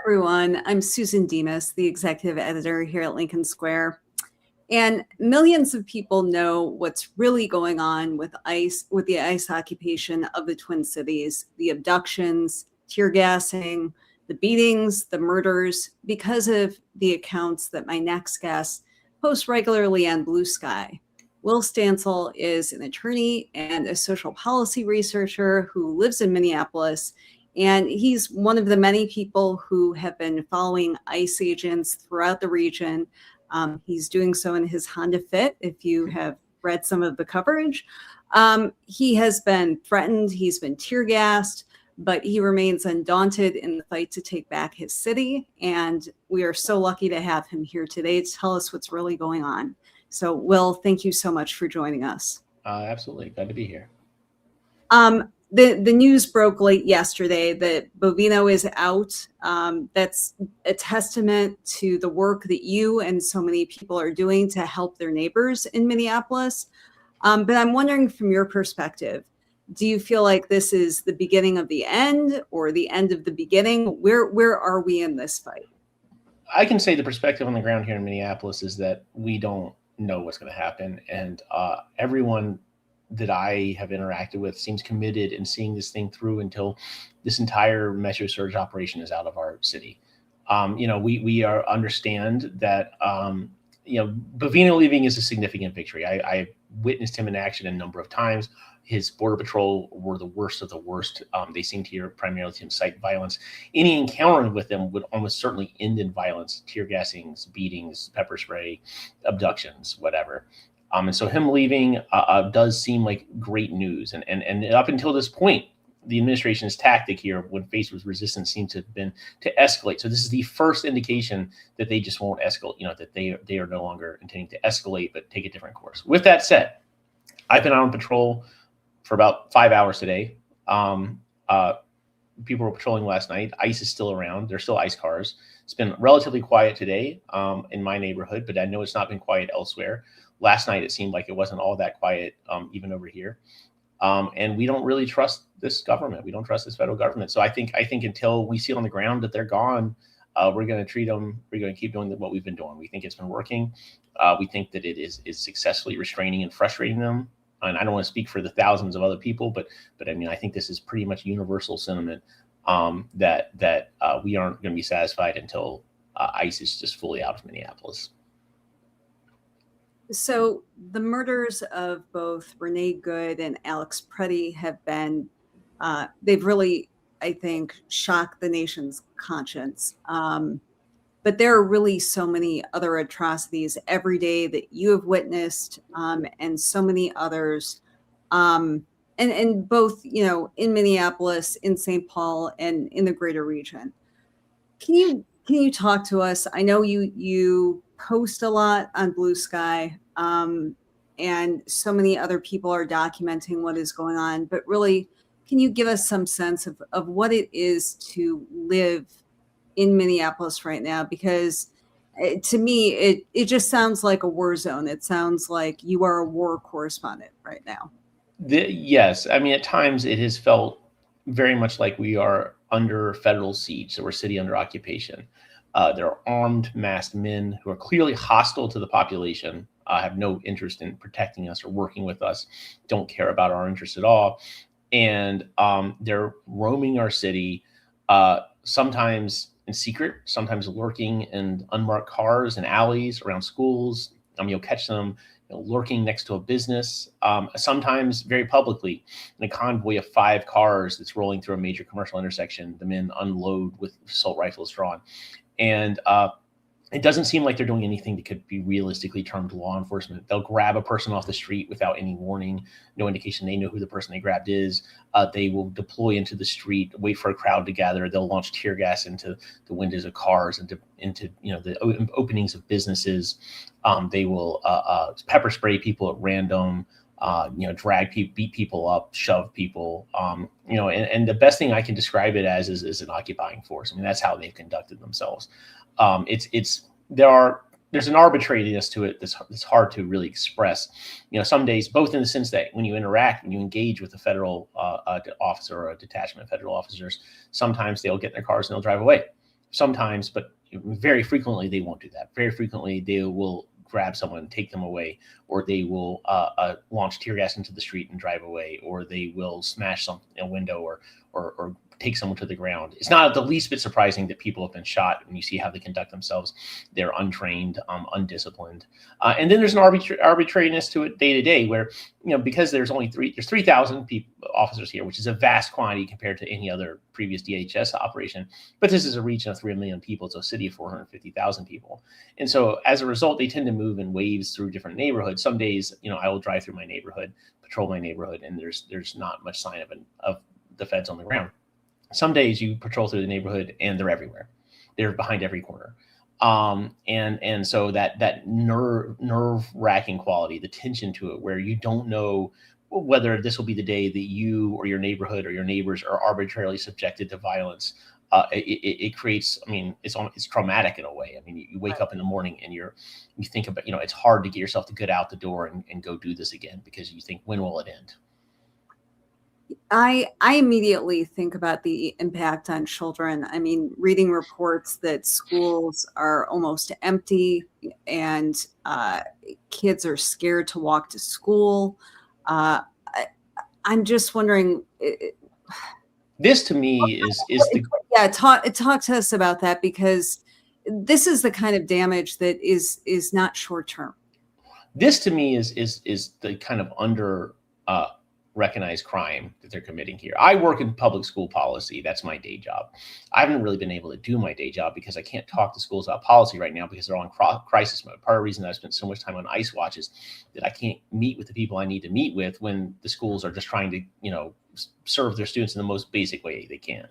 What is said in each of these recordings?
everyone. I'm Susan Demas, the executive editor here at Lincoln Square. And millions of people know what's really going on with the ICE occupation of the Twin Cities, the abductions, tear gassing, the beatings, the murders, because of the accounts that my next guest posts regularly on Blue Sky. Will Stancil is an attorney and a social policy researcher who lives in Minneapolis. And he's one of the many people who have been following ICE agents throughout the region. He's doing so in his Honda Fit, if you have read some of the coverage. He has been threatened, he's been tear gassed, but he remains undaunted in the fight to take back his city. And we are so lucky to have him here today to tell us what's really going on. So, Will, thank you so much for joining us. Absolutely. Glad to be here. The news broke late yesterday that Bovino is out. That's a testament to the work that you and so many people are doing to help their neighbors in Minneapolis. But I'm wondering, from your perspective, do you feel like this is the beginning of the end or the end of the beginning? Where are we in this fight? I can say the perspective on the ground here in Minneapolis is that we don't know what's going to happen. And everyone that I have interacted with seems committed in seeing this thing through until this entire Metro Surge operation is out of our city. We understand that Bovino leaving is a significant victory. I witnessed him in action a number of times. His border patrol were the worst of the worst. They seemed to primarily to incite violence. Any encounter with them would almost certainly end in violence: tear gassings, beatings, pepper spray, abductions, whatever. And so him leaving does seem like great news. And up until this point, the administration's tactic here, when faced with resistance, seems to have been to escalate. So this is the first indication that they just won't escalate, that they are no longer intending to escalate, but take a different course. With that said, I've been out on patrol for about 5 hours today. People were patrolling last night. ICE is still around. There's still ICE cars. It's been relatively quiet today in my neighborhood, but I know it's not been quiet elsewhere. Last night, it seemed like it wasn't all that quiet, even over here. And we don't really trust this government. We don't trust this federal government. So I think until we see on the ground that they're gone, we're going to treat them. We're going to keep doing what we've been doing. We think it's been working. We think that it is successfully restraining and frustrating them. And I don't want to speak for the thousands of other people, but I mean, I think this is pretty much universal sentiment that we aren't going to be satisfied until ICE is just fully out of Minneapolis. So the murders of both Renee Good and Alex Preddy have been, they've really, I think, shocked the nation's conscience. But there are really so many other atrocities every day that you have witnessed, and so many others, and both, in Minneapolis, in St. Paul, and in the greater region. Can you talk to us? I know you post a lot on Blue Sky, and so many other people are documenting what is going on. But really, can you give us some sense of what it is to live in Minneapolis right now? Because to me, it just sounds like a war zone. It sounds like you are a war correspondent right now. Yes. I mean, at times it has felt very much like we are under federal siege. So we're city under occupation. There are armed, masked men who are clearly hostile to the population, have no interest in protecting us or working with us, don't care about our interests at all. And they're roaming our city, sometimes in secret, sometimes lurking in unmarked cars and alleys around schools. You'll catch them lurking next to a business, sometimes very publicly in a convoy of 5 cars that's rolling through a major commercial intersection. The men unload with assault rifles drawn. And it doesn't seem like they're doing anything that could be realistically termed law enforcement. They'll grab a person off the street without any warning, no indication they know who the person they grabbed is. They will deploy into the street, wait for a crowd to gather. They'll launch tear gas into the windows of cars, into the openings of businesses. They will pepper spray people at random. Drag people, beat people up, shove people, and the best thing I can describe it as is an occupying force. I mean, that's how they've conducted themselves. There's an arbitrariness to it that's hard to really express. Some days, both in the sense that when you interact, when you engage with a federal officer or a detachment of federal officers, sometimes they'll get in their cars and they'll drive away. sometimes, but very frequently they won't do that. Very frequently they will grab someone, take them away, or they will launch tear gas into the street and drive away, or they will smash a window or take someone to the ground. It's not the least bit surprising that people have been shot when you see how they conduct themselves. They're untrained, undisciplined. And then there's an arbitrariness to it day to day where, because there's 3,000 officers here, which is a vast quantity compared to any other previous DHS operation. But this is a region of 3 million people. It's a city of 450,000 people. And so as a result, they tend to move in waves through different neighborhoods. Some days, I will drive through my neighborhood, patrol my neighborhood, and there's not much sign of the feds on the ground. Some days you patrol through the neighborhood and they're everywhere. They're behind every corner. And so that nerve wracking quality, the tension to it, where you don't know whether this will be the day that you or your neighborhood or your neighbors are arbitrarily subjected to violence. It creates, it's traumatic in a way. You wake up in the morning and you think about, it's hard to get yourself to get out the door and go do this again, because you think, when will it end? I immediately think about the impact on children. Reading reports that schools are almost empty and kids are scared to walk to school. I'm just wondering. This to me talk to us about that, because this is the kind of damage that is not short term. This to me is the kind of under recognized crime that they're committing here. I work in public school policy. That's my day job. I haven't really been able to do my day job because I can't talk to schools about policy right now because they're on crisis mode. Part of the reason I've spent so much time on ICE watch is that I can't meet with the people I need to meet with when the schools are just trying to, serve their students in the most basic way they can.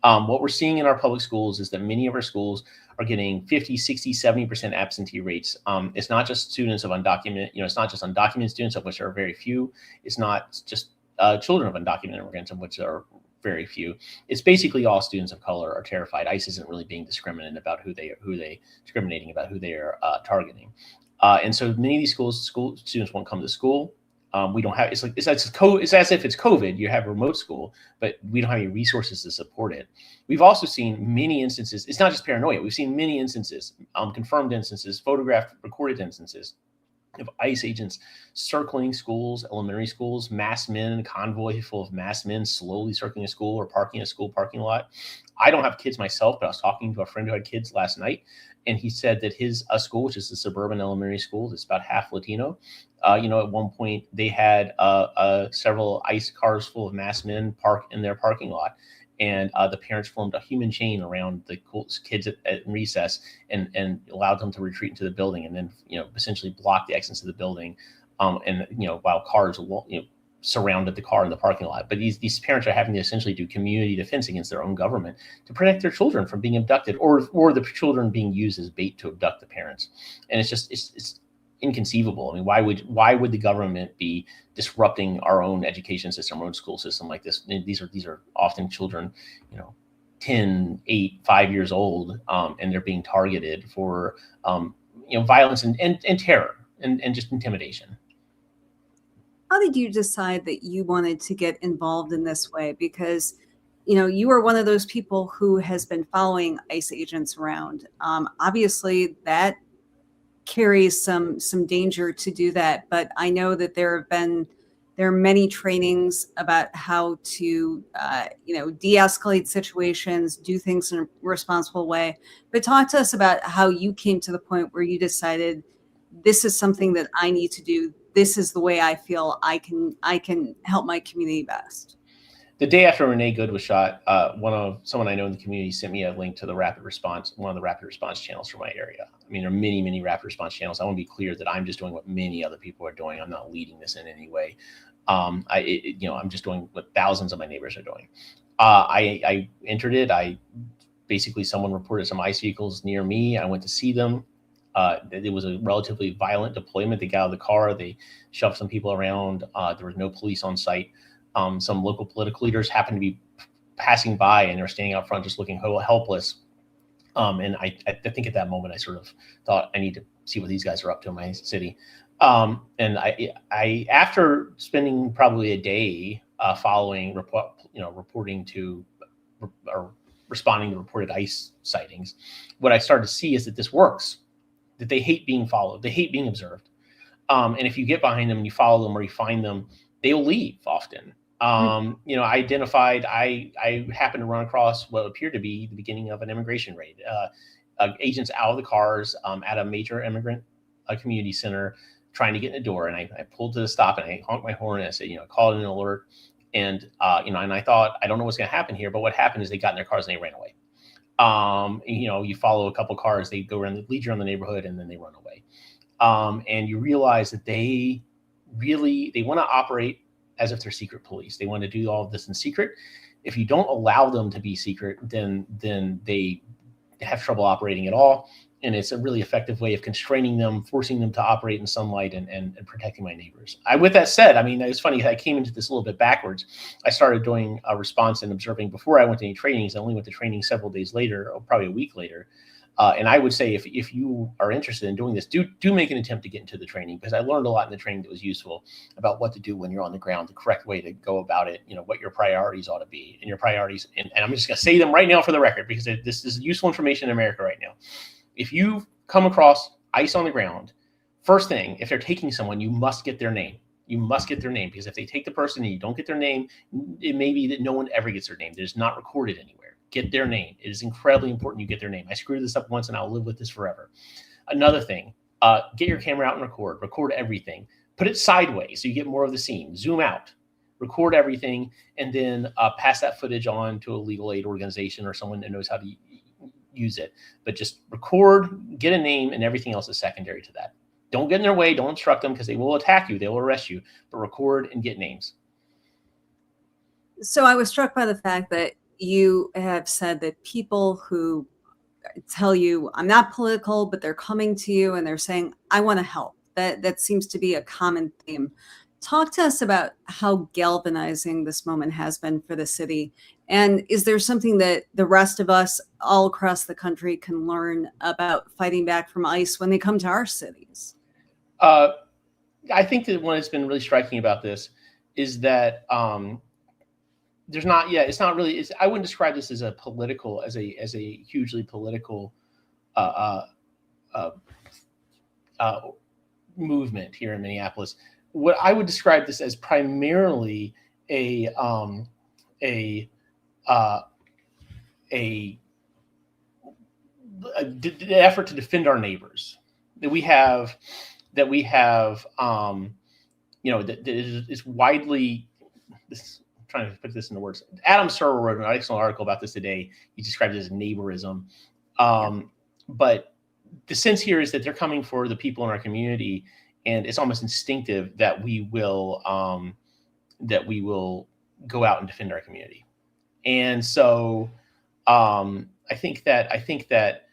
What we're seeing in our public schools is that many of our schools are getting 50, 60, 70% absentee rates. It's not just students of undocumented, it's not just undocumented students, of which there are very few. It's not just children of undocumented immigrants, of which there are very few. It's basically all students of color are terrified. ICE isn't really being discriminating about who they are targeting. And so many of these school students won't come to school. We don't have, it's as if it's COVID, you have remote school, but we don't have any resources to support it. We've also seen many instances, it's not just paranoia, we've seen many instances, confirmed instances, photographed, recorded instances of ICE agents circling schools, elementary schools, masked men, a convoy full of masked men slowly circling a school or parking a school parking lot. I don't have kids myself, but I was talking to a friend who had kids last night, and he said that his school, which is a suburban elementary school that's about half Latino, at one point they had several ICE cars full of masked men parked in their parking lot. And the parents formed a human chain around the kids at recess and allowed them to retreat into the building, and then, essentially block the exits of the building. While cars, surrounded the car in the parking lot. But these parents are having to essentially do community defense against their own government to protect their children from being abducted, or the children being used as bait to abduct the parents. And it's inconceivable. why would the government be disrupting our own education system, our own school system like this? And these are often children, 10, 8, 5 years old, and they're being targeted for, violence and terror and just intimidation. How did you decide that you wanted to get involved in this way? Because, you are one of those people who has been following ICE agents around. Obviously, that carries some danger to do that. But I know that there are many trainings about how to, de-escalate situations, do things in a responsible way. But talk to us about how you came to the point where you decided, this is something that I need to do. This is the way I feel I can help my community best. The day after Renee Good was shot, someone I know in the community sent me a link to one of the rapid response channels for my area. There are many, many rapid response channels. I want to be clear that I'm just doing what many other people are doing. I'm not leading this in any way. I'm just doing what thousands of my neighbors are doing. I entered it. Basically someone reported some ICE vehicles near me. I went to see them. It was a relatively violent deployment. They got out of the car. They shoved some people around. There was no police on site. Some local political leaders happened to be passing by, and they're standing out front just looking helpless. And I think at that moment I sort of thought, I need to see what these guys are up to in my city. And I after spending probably a day following, reporting to, or responding to reported ICE sightings, what I started to see is that this works, that they hate being followed, they hate being observed. And if you get behind them and you follow them or you find them, they will leave often. I identified, I happened to run across what appeared to be the beginning of an immigration raid. Agents out of the cars at a major immigrant community center trying to get in the door. And I pulled to the stop and I honked my horn and I said, call it an alert. And, and I thought, I don't know what's going to happen here. But what happened is they got in their cars and they ran away. You follow a couple cars, they go around, lead you around the neighborhood, and then they run away. And you realize that they want to operate as if they're secret police. They want to do all of this in secret. If you don't allow them to be secret, then they have trouble operating at all. And it's a really effective way of constraining them, forcing them to operate in sunlight and protecting my neighbors. With that said, it's funny, I came into this a little bit backwards. I started doing a response and observing before I went to any trainings. I only went to training several days later, or probably a week later. And I would say if you are interested in doing this, do make an attempt to get into the training, because I learned a lot in the training that was useful about what to do when you're on the ground, the correct way to go about it, what your priorities ought to be, and your priorities. And I'm just going to say them right now for the record, because this is useful information in America right now. If you come across ICE on the ground, first thing, if they're taking someone, you must get their name. You must get their name, because if they take the person and you don't get their name, it may be that no one ever gets their name. It is not recorded anywhere. Get their name. It is incredibly important you get their name. I screwed this up once and I'll live with this forever. Another thing, get your camera out and record everything. Put it sideways so you get more of the scene. Zoom out, record everything, and then pass that footage on to a legal aid organization or someone that knows how to use it. But just record, get a name, and everything else is secondary to that. Don't get in their way. Don't instruct them, because they will attack you. They will arrest you. But record and get names. So I was struck by the fact that you have said that people who tell you, I'm not political, but they're coming to you and they're saying, I want to help. That seems to be a common theme. Talk to us about how galvanizing this moment has been for the city. And is there something that the rest of us all across the country can learn about fighting back from ICE when they come to our cities? I think that what has been really striking about this is that there's not, it's not really, I wouldn't describe this as a hugely political movement here in Minneapolis. What I would describe this as primarily an effort to defend our neighbors that is widely. I'm trying to put this into words. Adam Serwer wrote an excellent article about this today. He described it as neighborism. But the sense here is that they're coming for the people in our community, and it's almost instinctive that we will go out and defend our community. And so I think that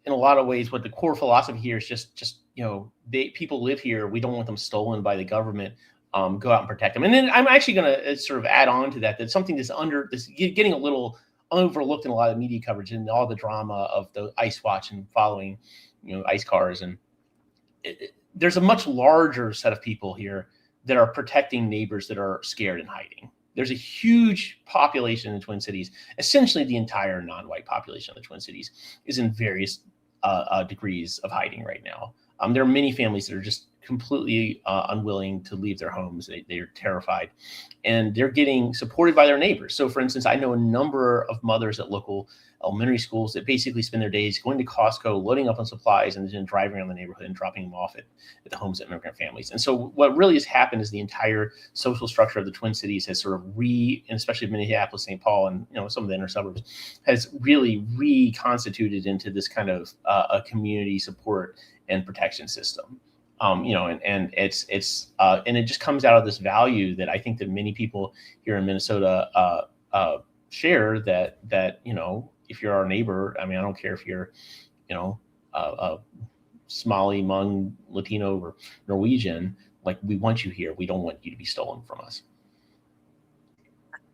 in a lot of ways, what the core philosophy here is just people live here. We don't want them stolen by the government. Go out and protect them. And then I'm actually going to sort of add on to that. That's something that's getting a little overlooked in a lot of media coverage and all the drama of the ICE watch and following, ICE cars. And there's a much larger set of people here that are protecting neighbors that are scared and hiding. There's a huge population in the Twin Cities. Essentially, the entire non-white population of the Twin Cities is in various degrees of hiding right now. There are many families that are just completely unwilling to leave their homes. They're terrified, and they're getting supported by their neighbors. So, for instance, I know a number of mothers at local elementary schools that basically spend their days going to Costco, loading up on supplies, and then driving around the neighborhood and dropping them off at the homes of immigrant families. And so what really has happened is the entire social structure of the Twin Cities has sort of and especially Minneapolis, St. Paul, and some of the inner suburbs, has really reconstituted into this kind of a community support and protection system. And it just comes out of this value that I think that many people here in Minnesota share, that if you're our neighbor, I don't care if you're Somali, Hmong, Latino, or Norwegian, like, we want you here. We don't want you to be stolen from us.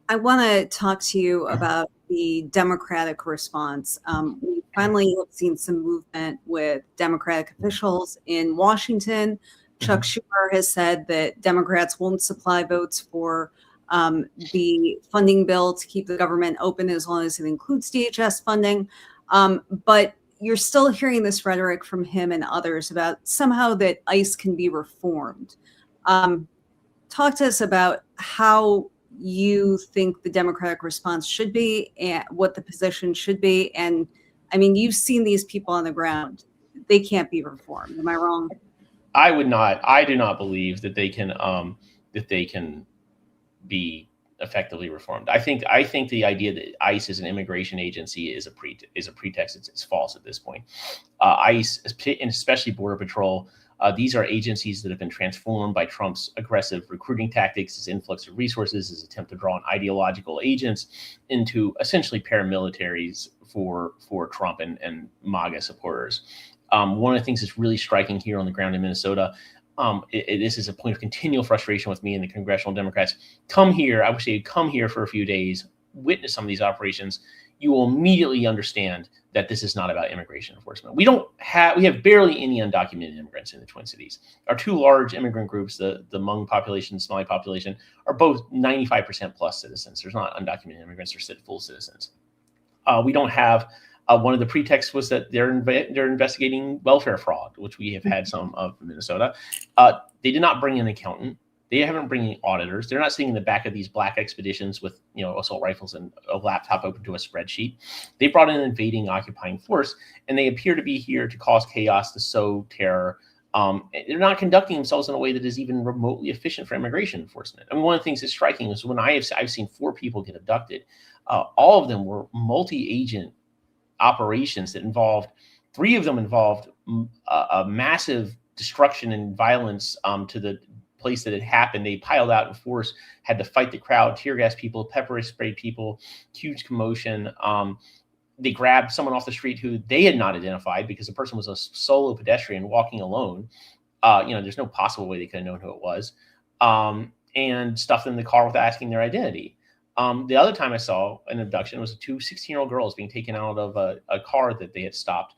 I want to talk to you about the Democratic response. We finally have seen some movement with Democratic officials in Washington. Chuck Schumer has said that Democrats won't supply votes for the funding bill to keep the government open as long as it includes DHS funding. But you're still hearing this rhetoric from him and others about somehow that ICE can be reformed. Talk to us about how you think the Democratic response should be and what the position should be. And I mean, you've seen these people on the ground. They can't be reformed. Am I wrong? I do not believe that they can be effectively reformed. I think the idea that ICE is an immigration agency is a pretext. It's false at this point. ICE, and especially Border Patrol, these are agencies that have been transformed by Trump's aggressive recruiting tactics, his influx of resources, his attempt to draw in ideological agents into essentially paramilitaries for Trump and MAGA supporters. One of the things that's really striking here on the ground in Minnesota, this is a point of continual frustration with me and the congressional Democrats. Come here. I wish they'd come here for a few days, witness some of these operations. You will immediately understand that this is not about immigration enforcement. We have barely any undocumented immigrants in the Twin Cities. Our two large immigrant groups, the Hmong population, Somali population, are both 95% plus citizens. There's not undocumented immigrants; they're full citizens. We don't have. One of the pretexts was that they're investigating welfare fraud, which we have had some of in Minnesota. They did not bring an accountant. They haven't bringing auditors. They're not sitting in the back of these black expeditions with assault rifles and a laptop open to a spreadsheet. They brought in an invading, occupying force, and they appear to be here to cause chaos, to sow terror. They're not conducting themselves in a way that is even remotely efficient for immigration enforcement. I mean, one of the things that's striking is when I've seen 4 people get abducted, all of them were multi-agent operations that involved 3 of them involved a massive destruction and violence to the place that had happened. They piled out in force, had to fight the crowd, tear gas people, pepper sprayed people, huge commotion. They grabbed someone off the street who they had not identified because the person was a solo pedestrian walking alone. There's no possible way they could have known who it was, and stuffed them in the car without asking their identity. The other time I saw an abduction was 2 16-year-old girls being taken out of a car that they had stopped.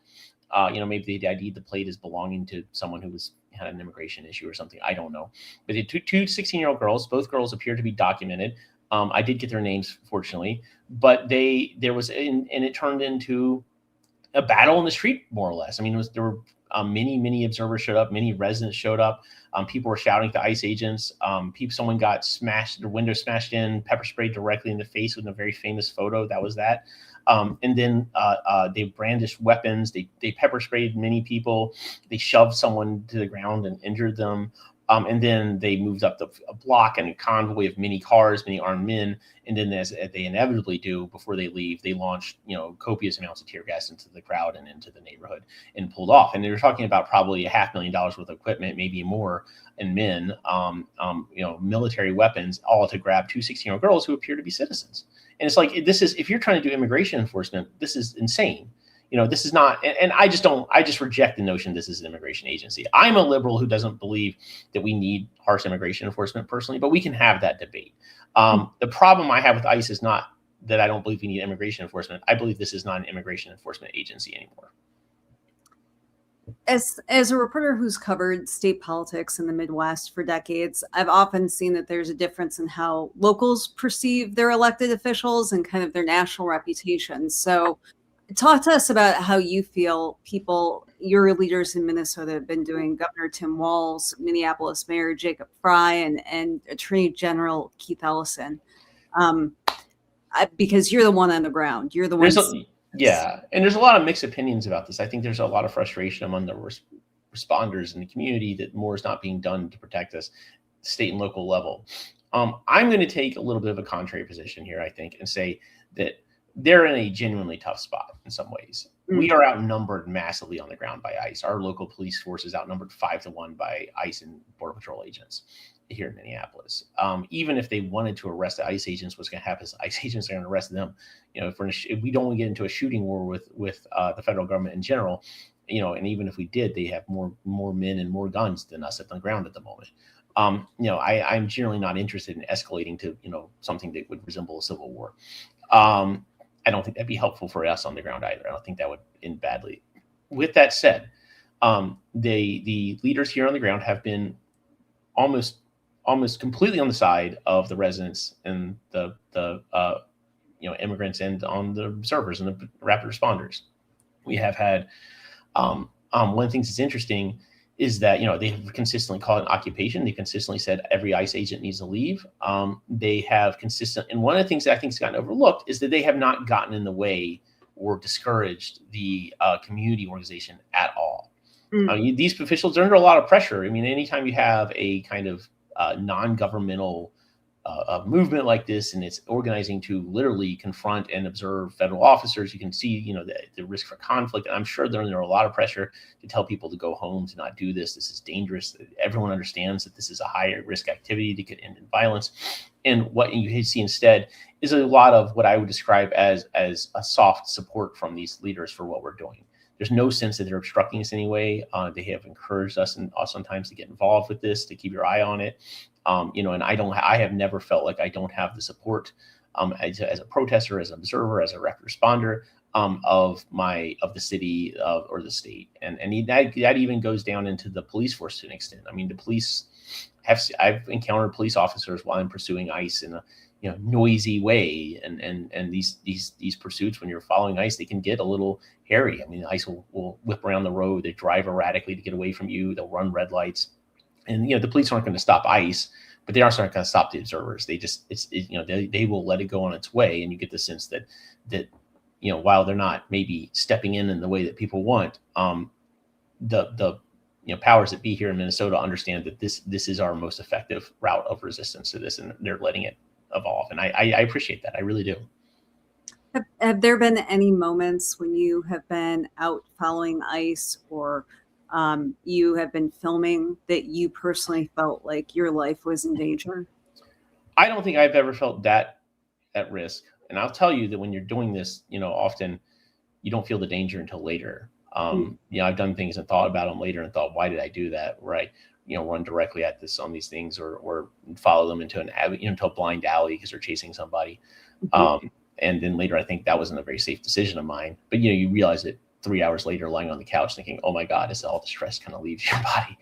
Maybe they ID'd the plate as belonging to someone who had an immigration issue or something. I don't know. But they took 2 16-year-old girls. Both girls appear to be documented. I did get their names, fortunately. But it turned into a battle in the street, more or less. I mean, there were many observers showed up, many residents showed up. People were shouting to ICE agents. Someone got smashed, their window smashed in, pepper sprayed directly in the face with a very famous photo. That was that. And then they brandished weapons. They pepper sprayed many people. They shoved someone to the ground and injured them. And then they moved up a block and a convoy of many cars, many armed men. And then, as they inevitably do before they leave, they launched copious amounts of tear gas into the crowd and into the neighborhood and pulled off. And they were talking about probably $500,000 worth of equipment, maybe more, and men, military weapons, all to grab 2 16-year-old girls who appear to be citizens. And it's like, if you're trying to do immigration enforcement, this is insane. This is not, and I just reject the notion this is an immigration agency. I'm a liberal who doesn't believe that we need harsh immigration enforcement personally, but we can have that debate. The problem I have with ICE is not that I don't believe we need immigration enforcement. I believe this is not an immigration enforcement agency anymore. As a reporter who's covered state politics in the Midwest for decades, I've often seen that there's a difference in how locals perceive their elected officials and kind of their national reputation. So talk to us about how you feel your leaders in Minnesota have been doing. Governor Tim Walz, Minneapolis Mayor Jacob Fry, and Attorney General Keith Ellison. Because you're the one on the ground. You're the one. Yeah, and there's a lot of mixed opinions about this. I think there's a lot of frustration among the responders in the community that more is not being done to protect us, state and local level. I'm going to take a little bit of a contrary position here, I think, and say that they're in a genuinely tough spot in some ways. Mm-hmm. We are outnumbered massively on the ground by ICE. Our local police force is outnumbered 5-1 by ICE and Border Patrol agents here in Minneapolis. Even if they wanted to arrest the ICE agents, what's going to happen is ICE agents are going to arrest them. If we don't get into a shooting war with the federal government in general, and even if we did, they have more men and more guns than us at the ground at the moment. I'm generally not interested in escalating to something that would resemble a civil war. I don't think that'd be helpful for us on the ground either. I don't think that would end badly. With that said, the leaders here on the ground have been almost almost completely on the side of the residents and the immigrants and on the observers and the rapid responders. We have had one of the things that's interesting is that they've consistently called it an occupation. They consistently said every ICE agent needs to leave. They have and one of the things that I think has gotten overlooked is that they have not gotten in the way or discouraged the community organization at all. These officials are under a lot of pressure. I mean, anytime you have a kind of non-governmental movement like this, and it's organizing to literally confront and observe federal officers, you can see, the risk for conflict. And I'm sure they're under a lot of pressure to tell people to go home, to not do this. This is dangerous. Everyone understands that this is a higher risk activity to get into violence. And what you see instead is a lot of what I would describe as a soft support from these leaders for what we're doing. There's no sense that they're obstructing us anyway. They have encouraged us and sometimes to get involved with this, to keep your eye on it. And I have never felt like I don't have the support as a protester, as an observer, as a rapid responder of the city or the state. And that even goes down into the police force to an extent. I mean, the police I've encountered police officers while I'm pursuing ICE in a noisy way, and these pursuits, when you're following ICE, they can get a little hairy. I mean, ICE will whip around the road, they drive erratically to get away from you, they'll run red lights, and the police aren't going to stop ICE, but they also aren't going to stop the observers. They just they will let it go on its way, and you get the sense that while they're not maybe stepping in the way that people want, the powers that be here in Minnesota understand that this is our most effective route of resistance to this, and they're letting it evolve. And I appreciate that. I really do. Have there been any moments when you have been out following ICE or you have been filming that you personally felt like your life was in danger? I don't think I've ever felt that at risk. And I'll tell you that when you're doing this, often you don't feel the danger until later. I've done things and thought about them later and thought, why did I do that? Right. Run directly at on these things or follow them into into a blind alley because they're chasing somebody. And then later, I think that wasn't a very safe decision of mine. But, you realize it 3 hours later, lying on the couch thinking, oh my God, as all the stress kind of leaves your body.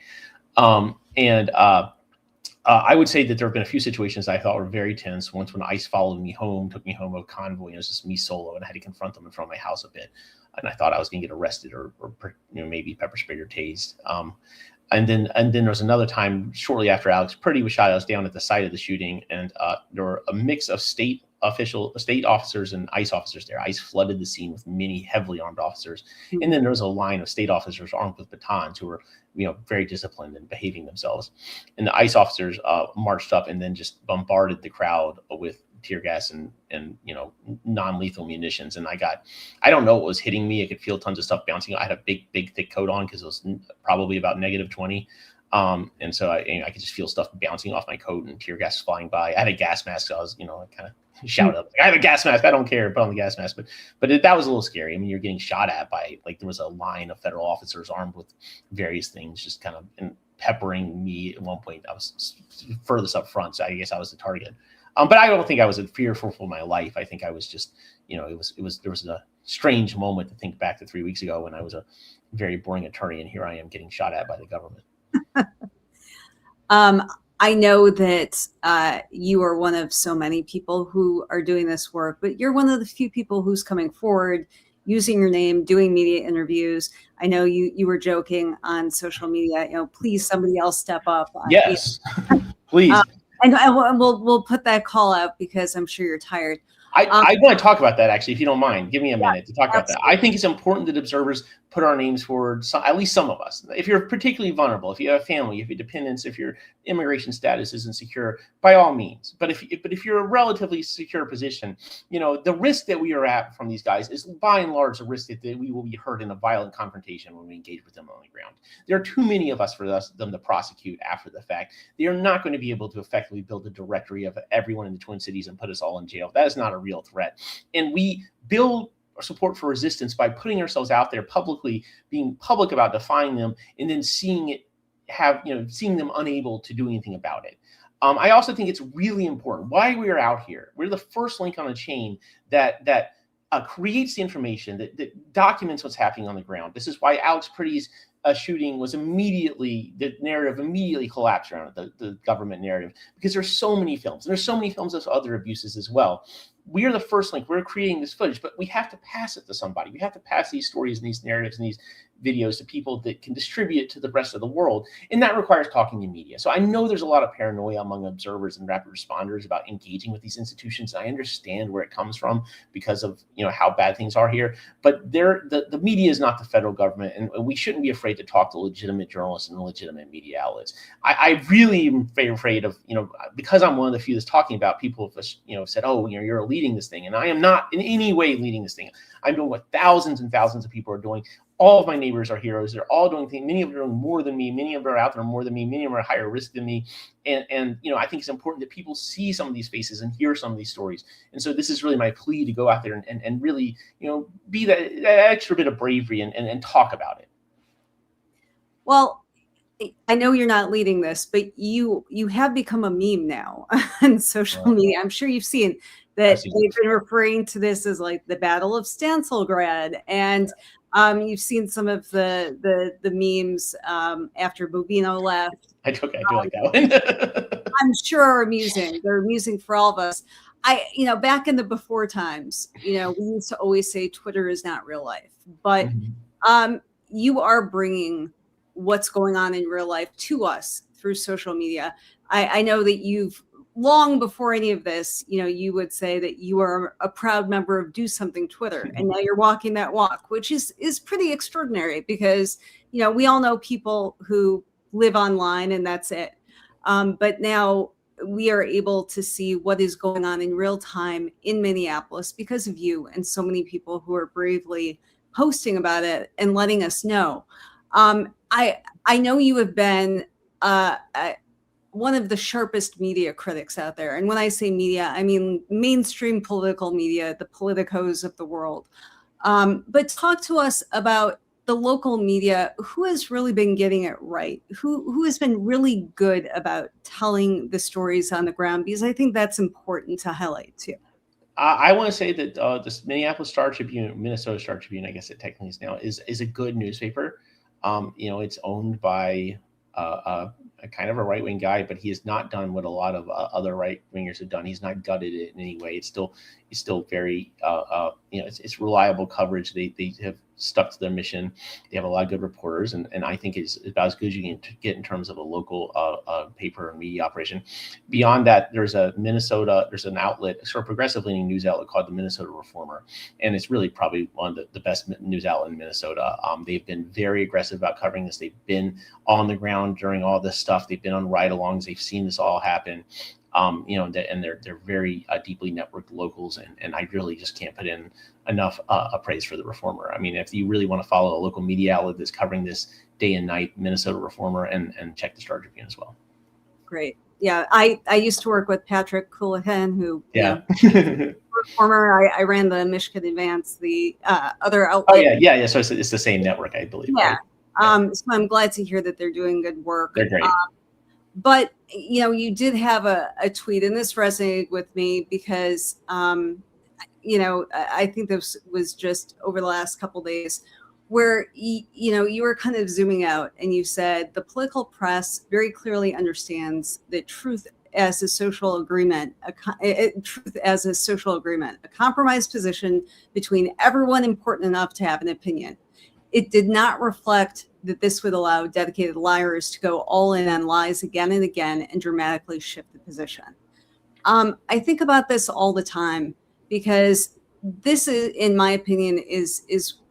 I would say that there have been a few situations I thought were very tense. Once when ICE followed me home, took me home of a convoy, and it was just me solo, and I had to confront them in front of my house a bit. And I thought I was going to get arrested or maybe pepper sprayed or tased. And then there was another time shortly after Alex Purdy was shot. I was down at the site of the shooting, and there were a mix of state officers and ICE officers there. ICE flooded the scene with many heavily armed officers, and then there was a line of state officers armed with batons who were very disciplined and behaving themselves. And the ICE officers marched up and then just bombarded the crowd with tear gas and non-lethal munitions. And I don't know what was hitting me. I could feel tons of stuff bouncing. I had a big thick coat on because it was probably about -20. And so I could just feel stuff bouncing off my coat and tear gas flying by. I had a gas mask, so I was, kind of shout up, I have a gas mask, I don't care, put on the gas mask. But that was a little scary. I mean, you're getting shot at by, there was a line of federal officers armed with various things, just kind of peppering me. At one point, I was furthest up front, so I guess I was the target. But I don't think I was fearful for my life. I think I was just, there was a strange moment to think back to 3 weeks ago when I was a very boring attorney, and here I am getting shot at by the government. I know that you are one of so many people who are doing this work, but you're one of the few people who's coming forward, using your name, doing media interviews. I know you were joking on social media, please somebody else step up. Yes, please. And we'll put that call out because I'm sure you're tired. I want to talk about that, actually, if you don't mind. Give me a minute to talk about that. I think it's important that observers put our names forward, at least some of us. If you're particularly vulnerable, if you have a family, if you have dependents, if your immigration status isn't secure, by all means. But if you're a relatively secure position, the risk that we are at from these guys is by and large the risk that we will be hurt in a violent confrontation when we engage with them on the ground. There are too many of us for them to prosecute after the fact. They are not going to be able to effectively build a directory of everyone in the Twin Cities and put us all in jail. That is not a real threat. And we build support for resistance by putting ourselves out there publicly, being public about defying them, and then seeing them unable to do anything about it. I also think it's really important why we are out here. We're the first link on the chain that creates the information that documents what's happening on the ground. This is why Alex Pretty's shooting was the narrative immediately collapsed around it, the government narrative, because there's so many films, and there's so many films of other abuses as well. We are the first link. We're creating this footage, but we have to pass it to somebody. We have to pass these stories and these narratives and these videos to people that can distribute it to the rest of the world. And that requires talking to media. So I know there's a lot of paranoia among observers and rapid responders about engaging with these institutions. I understand where it comes from because of, how bad things are here. But the media is not the federal government, and we shouldn't be afraid to talk to legitimate journalists and legitimate media outlets. I really am afraid of, because I'm one of the few that's talking about, people have, said, oh, you're leading this thing. And I am not in any way leading this thing. I'm doing what thousands and thousands of people are doing. All of my neighbors are heroes. They're all doing things. Many of them are doing more than me. Many of them are out there more than me. Many of them are higher risk than me. And I think it's important that people see some of these faces and hear some of these stories. And so this is really my plea to go out there and really, be that extra bit of bravery and talk about it. Well, I know you're not leading this, but you have become a meme now on social media. I'm sure you've seen that they've been referring to this as like the Battle of Stancilgrad, and you've seen some of the memes after Bobino left. I do like that one. I'm sure are amusing. They're amusing for all of us. Back in the before times, we used to always say Twitter is not real life, but you are bringing what's going on in real life to us through social media. I know that you've long before any of this, you would say that you are a proud member of Do Something Twitter, and now you're walking that walk, which is pretty extraordinary because, we all know people who live online and that's it. But now we are able to see what is going on in real time in Minneapolis because of you and so many people who are bravely posting about it and letting us know. I know you have been one of the sharpest media critics out there. And when I say media, I mean mainstream political media, the politicos of the world. But talk to us about the local media. Who has really been getting it right? Who has been really good about telling the stories on the ground? Because I think that's important to highlight too. I want to say that this Minneapolis Star Tribune, Minnesota Star Tribune, I guess it technically is now, is a good newspaper. It's owned by a kind of a right-wing guy, but he has not done what a lot of other right-wingers have done. He's not gutted it in any way. It's still very, it's reliable coverage. They have stuck to their mission. They have a lot of good reporters, and I think it's about as good as you can get in terms of a local paper and media operation. Beyond that, there's an outlet, a sort of progressive-leaning news outlet called the Minnesota Reformer, and it's really probably one of the best news outlet in Minnesota. They've been very aggressive about covering this. They've been on the ground during all this stuff. They've been on ride-alongs. They've seen this all happen. And they're very deeply networked locals, and I really just can't put in enough praise for the Reformer. I mean, if you really want to follow a local media outlet that's covering this day and night, Minnesota Reformer, and check the Star Tribune as well. Great. Yeah, I used to work with Patrick Coulihan, who Reformer. I ran the Michigan Advance, the other outlet. Oh yeah. So it's the same network, I believe. Yeah. Right? So I'm glad to hear that they're doing good work. They're great. But, you did have a tweet, and this resonated with me because, I think this was just over the last couple of days where, you were kind of zooming out and you said the political press very clearly understands that truth as a social agreement, a compromised position between everyone important enough to have an opinion. It did not reflect that this would allow dedicated liars to go all in on lies again and again and dramatically shift the position. I think about this all the time because this is, in my opinion, is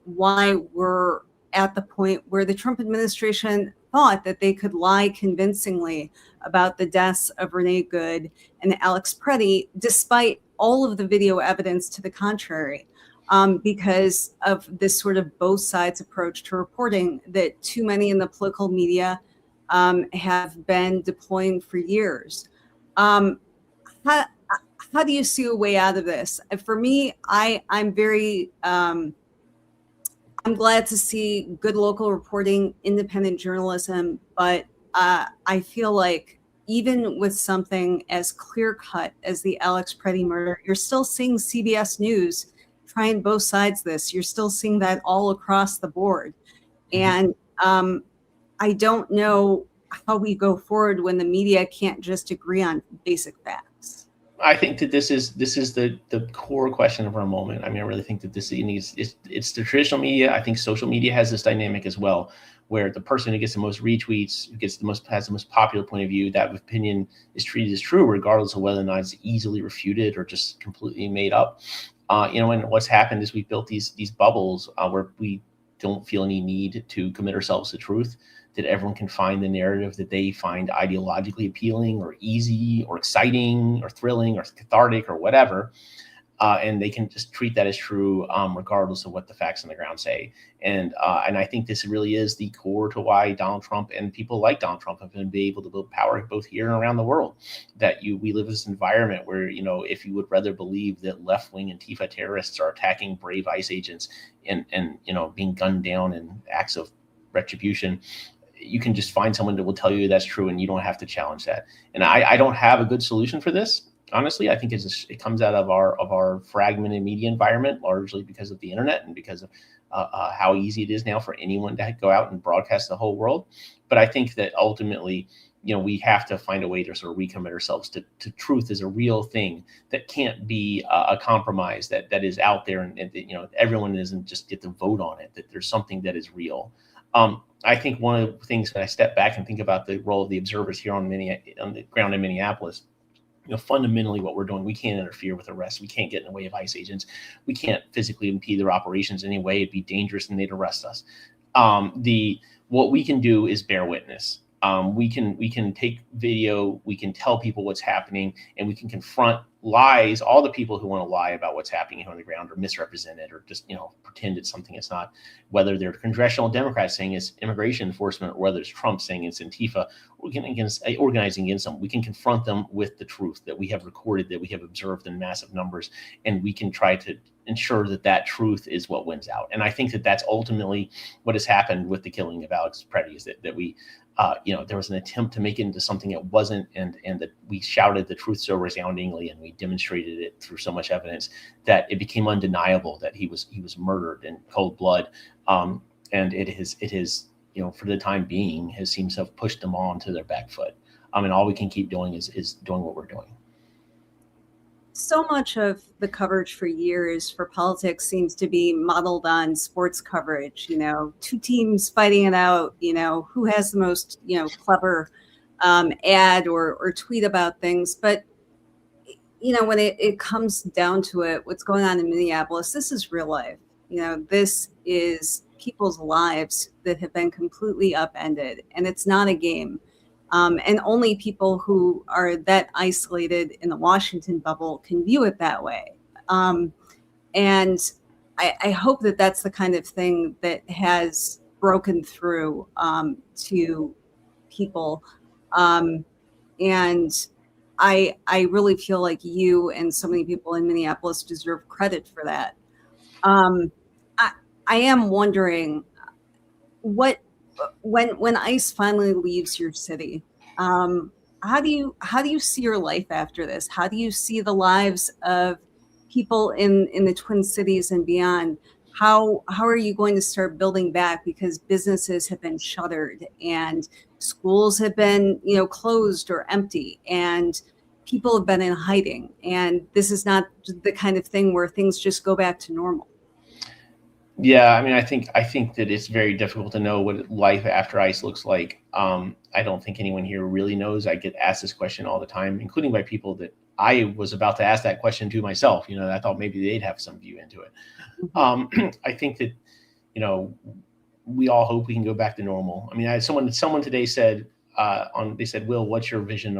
why we're at the point where the Trump administration thought that they could lie convincingly about the deaths of Renee Good and Alex Pretty, despite all of the video evidence to the contrary. Because of this sort of both sides approach to reporting that too many in the political media have been deploying for years. How do you see a way out of this? For me, I'm very, I'm glad to see good local reporting, independent journalism, but I feel like even with something as clear cut as the Alex Pretty murder, you're still seeing CBS News trying both sides of this. You're still seeing that all across the board. Mhm. And I don't know how we go forward when the media can't just agree on basic facts. I think that this is the core question of our moment. I mean, I really think that this needs it's the traditional media. I think social media has this dynamic as well, where the person who gets the most retweets, who gets the most has the most popular point of view, that opinion is treated as true, regardless of whether or not it's easily refuted or just completely made up. And what's happened is we've built these bubbles where we don't feel any need to commit ourselves to truth, that everyone can find the narrative that they find ideologically appealing or easy or exciting or thrilling or cathartic or whatever. And they can just treat that as true, regardless of what the facts on the ground say. And I think this really is the core to why Donald Trump and people like Donald Trump have been able to build power both here and around the world. That we live in this environment where, if you would rather believe that left-wing Antifa terrorists are attacking brave ICE agents and being gunned down in acts of retribution, you can just find someone that will tell you that's true, and you don't have to challenge that. And I don't have a good solution for this. Honestly, I think it comes out of our fragmented media environment, largely because of the internet and because of how easy it is now for anyone to go out and broadcast the whole world. But I think that ultimately, we have to find a way to sort of recommit ourselves to truth as a real thing that can't be a compromise, that is out there, and everyone doesn't just get to vote on it, that there's something that is real. I think one of the things, when I step back and think about the role of the observers here on the ground in Minneapolis, fundamentally what we're doing, we can't interfere with arrests. We can't get in the way of ICE agents. We can't physically impede their operations in any way. It'd be dangerous and they'd arrest us. What we can do is bear witness. We can take video, we can tell people what's happening, and we can confront lies, all the people who want to lie about what's happening here on the ground or misrepresent it or just, pretend it's something it's not, whether they're congressional Democrats saying it's immigration enforcement or whether it's Trump saying it's Antifa organizing against them. We can confront them with the truth that we have recorded, that we have observed in massive numbers, and we can try to ensure that truth is what wins out. And I think that that's ultimately what has happened with the killing of Alex Preddy, is that we there was an attempt to make it into something it wasn't, and that we shouted the truth so resoundingly and we demonstrated it through so much evidence that it became undeniable that he was murdered in cold blood. And it has for the time being seems to have pushed them on to their back foot. And all we can keep doing is doing what we're doing. So much of the coverage for years for politics seems to be modeled on sports coverage, two teams fighting it out, who has the most, clever ad or tweet about things. But, when it comes down to it, what's going on in Minneapolis, this is real life. This is people's lives that have been completely upended, and it's not a game. And only people who are that isolated in the Washington bubble can view it that way. And I hope that that's the kind of thing that has broken through to people. And I really feel like you and so many people in Minneapolis deserve credit for that. I am wondering when ICE finally leaves your city, how do you see your life after this? How do you see the lives of people in the Twin Cities and beyond? How are you going to start building back? Because businesses have been shuttered and schools have been closed or empty, and people have been in hiding. And this is not the kind of thing where things just go back to normal. Yeah, I mean, I think that it's very difficult to know what life after ICE looks like. I don't think anyone here really knows. I get asked this question all the time, including by people that I was about to ask that question to myself. I thought maybe they'd have some view into it. I think that we all hope we can go back to normal. I mean, someone today said they said, Will, what's your vision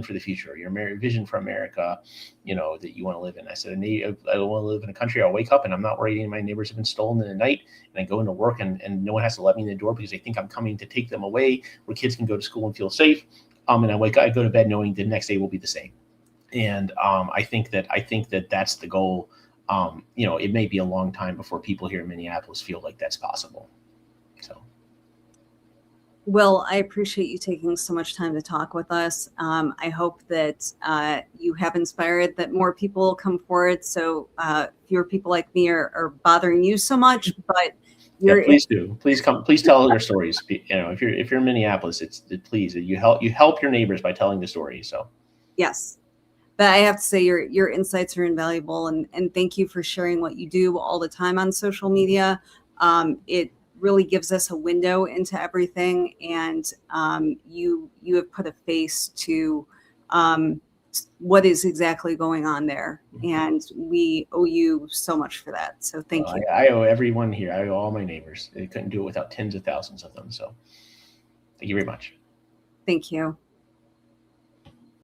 for the future? Your vision for America, that you want to live in? I said, I want to live in a country I'll wake up and I'm not worried any of my neighbors have been stolen in the night, and I go into work and no one has to let me in the door because they think I'm coming to take them away, where kids can go to school and feel safe. And I go to bed knowing the next day will be the same. And I think that that's the goal. It may be a long time before people here in Minneapolis feel like that's possible. So. Will, I appreciate you taking so much time to talk with us. I hope that you have inspired that more people will come forward, so fewer people like me are bothering you so much. But yeah, please do. Please come. Please tell your stories. If you're in Minneapolis, please you help your neighbors by telling the story. So yes, but I have to say your insights are invaluable, and thank you for sharing what you do all the time on social media. It really gives us a window into everything, and you have put a face to what is exactly going on there, and we owe you so much for that. So thank you. I owe everyone here. I owe all my neighbors. They couldn't do it without tens of thousands of them. So thank you very much. Thank you.